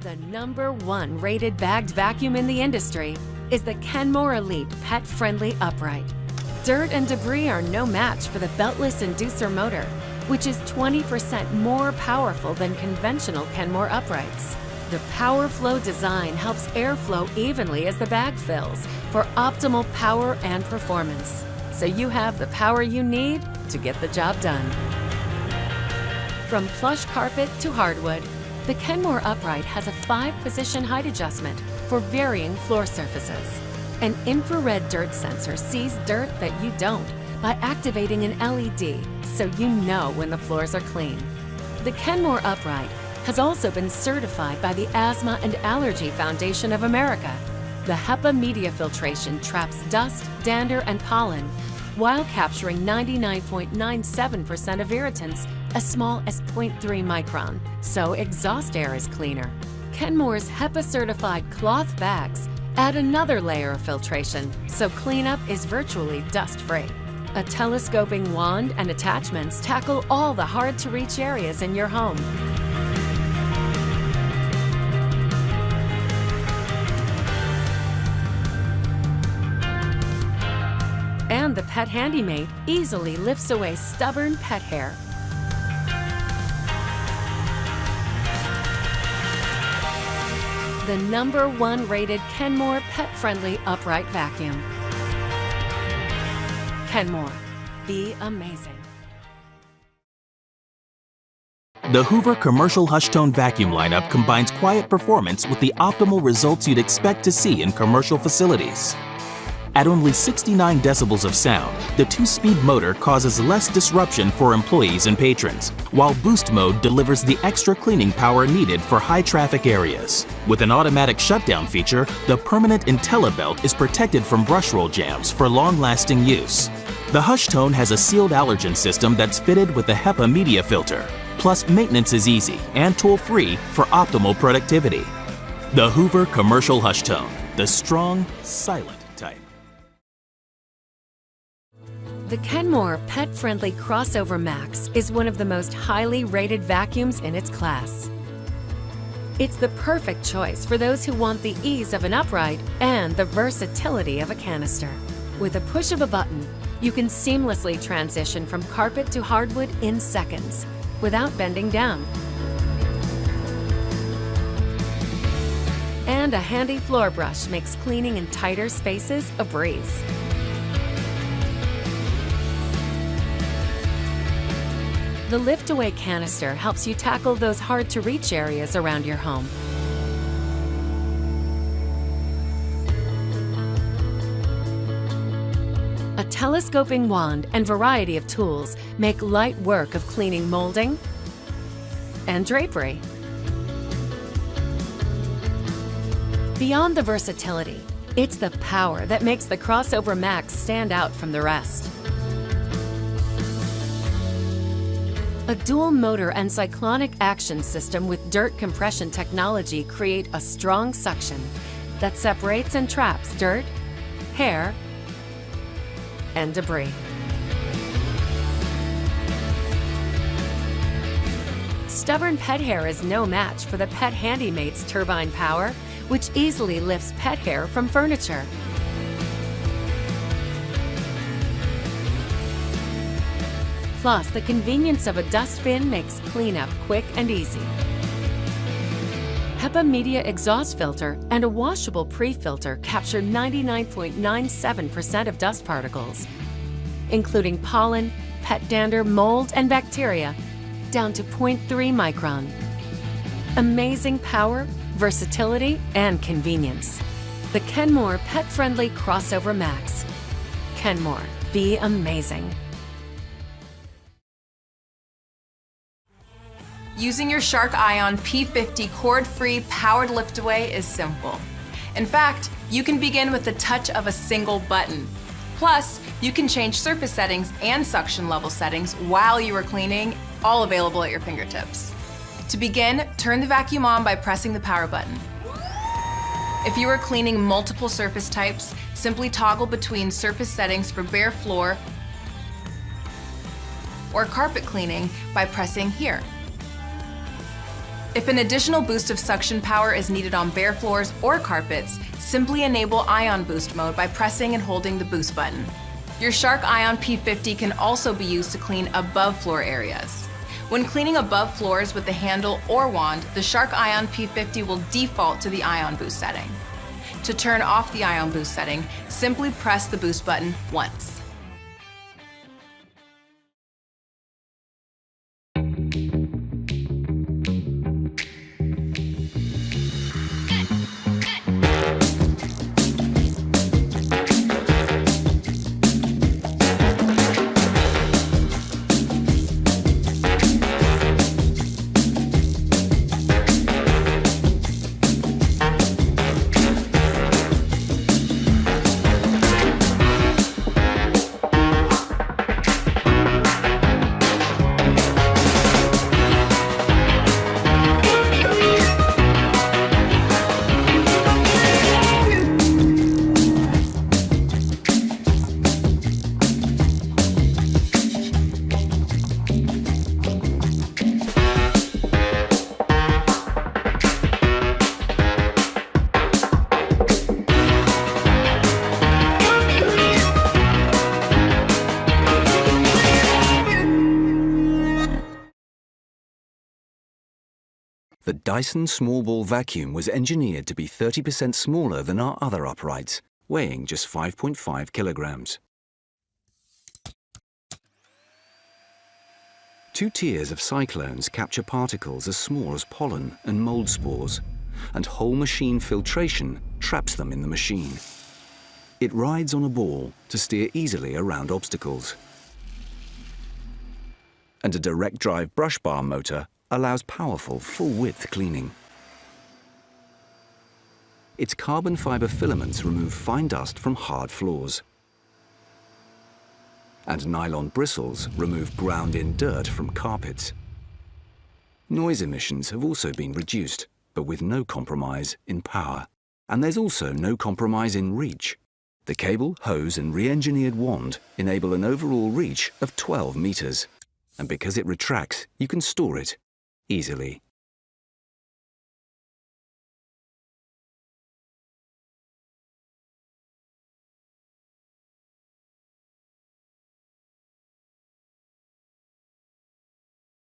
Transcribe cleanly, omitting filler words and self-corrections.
The #1 rated bagged vacuum in the industry is the Kenmore Elite pet-friendly upright. Dirt and debris are no match for the beltless inducer motor, which is 20% more powerful than conventional Kenmore uprights. The power flow design helps air flow evenly as the bag fills for optimal power and performance, so you have the power you need to get the job done. From plush carpet to hardwood, the Kenmore upright has a 5-position height adjustment for varying floor surfaces. An infrared dirt sensor sees dirt that you don't by activating an LED, so you know when the floors are clean. The Kenmore upright has also been certified by the Asthma and Allergy Foundation of America. The HEPA media filtration traps dust, dander, and pollen while capturing 99.97% of irritants as small as 0.3 micron, so exhaust air is cleaner. Kenmore's HEPA-certified cloth bags add another layer of filtration, so cleanup is virtually dust-free. A telescoping wand and attachments tackle all the hard-to-reach areas in your home. And the Pet Handymate easily lifts away stubborn pet hair. The #1 rated Kenmore pet-friendly upright vacuum. Kenmore, be amazing. The Hoover commercial HushTone vacuum lineup combines quiet performance with the optimal results you'd expect to see in commercial facilities. At only 69 decibels of sound, the 2-speed motor causes less disruption for employees and patrons, while boost mode delivers the extra cleaning power needed for high-traffic areas. With an automatic shutdown feature, the permanent IntelliBelt is protected from brush roll jams for long-lasting use. The HushTone has a sealed allergen system that's fitted with a HEPA media filter. Plus, maintenance is easy and tool-free for optimal productivity. The Hoover commercial HushTone, the strong, silent type. The Kenmore Pet-Friendly Crossover Max is one of the most highly rated vacuums in its class. It's the perfect choice for those who want the ease of an upright and the versatility of a canister. With a push of a button, you can seamlessly transition from carpet to hardwood in seconds without bending down. And a handy floor brush makes cleaning in tighter spaces a breeze. The lift-away canister helps you tackle those hard-to-reach areas around your home. A telescoping wand and variety of tools make light work of cleaning molding and drapery. Beyond the versatility, it's the power that makes the Crossover Max stand out from the rest. A dual motor and cyclonic action system with dirt compression technology create a strong suction that separates and traps dirt, hair, and debris. Stubborn pet hair is no match for the Pet Handymate's turbine power, which easily lifts pet hair from furniture. Plus, the convenience of a dustbin makes cleanup quick and easy. HEPA media exhaust filter and a washable pre-filter capture 99.97% of dust particles, including pollen, pet dander, mold, and bacteria, down to 0.3 micron. Amazing power, versatility, and convenience. The Kenmore Pet-Friendly Crossover Max. Kenmore, be amazing. Using your Shark ION P50 cord-free powered lift-away is simple. In fact, you can begin with the touch of a single button. Plus, you can change surface settings and suction level settings while you are cleaning, all available at your fingertips. To begin, turn the vacuum on by pressing the power button. If you are cleaning multiple surface types, simply toggle between surface settings for bare floor or carpet cleaning by pressing here. If an additional boost of suction power is needed on bare floors or carpets, simply enable ION Boost mode by pressing and holding the boost button. Your Shark ION P50 can also be used to clean above floor areas. When cleaning above floors with the handle or wand, the Shark ION P50 will default to the ION Boost setting. To turn off the ION Boost setting, simply press the boost button once. The Dyson small ball vacuum was engineered to be 30% smaller than our other uprights, weighing just 5.5 kilograms. 2 tiers of cyclones capture particles as small as pollen and mold spores, and whole machine filtration traps them in the machine. It rides on a ball to steer easily around obstacles. And a direct drive brush bar motor allows powerful full-width cleaning. Its carbon fiber filaments remove fine dust from hard floors. And nylon bristles remove ground-in dirt from carpets. Noise emissions have also been reduced, but with no compromise in power. And there's also no compromise in reach. The cable, hose and re-engineered wand enable an overall reach of 12 meters. And because it retracts, you can store it easily.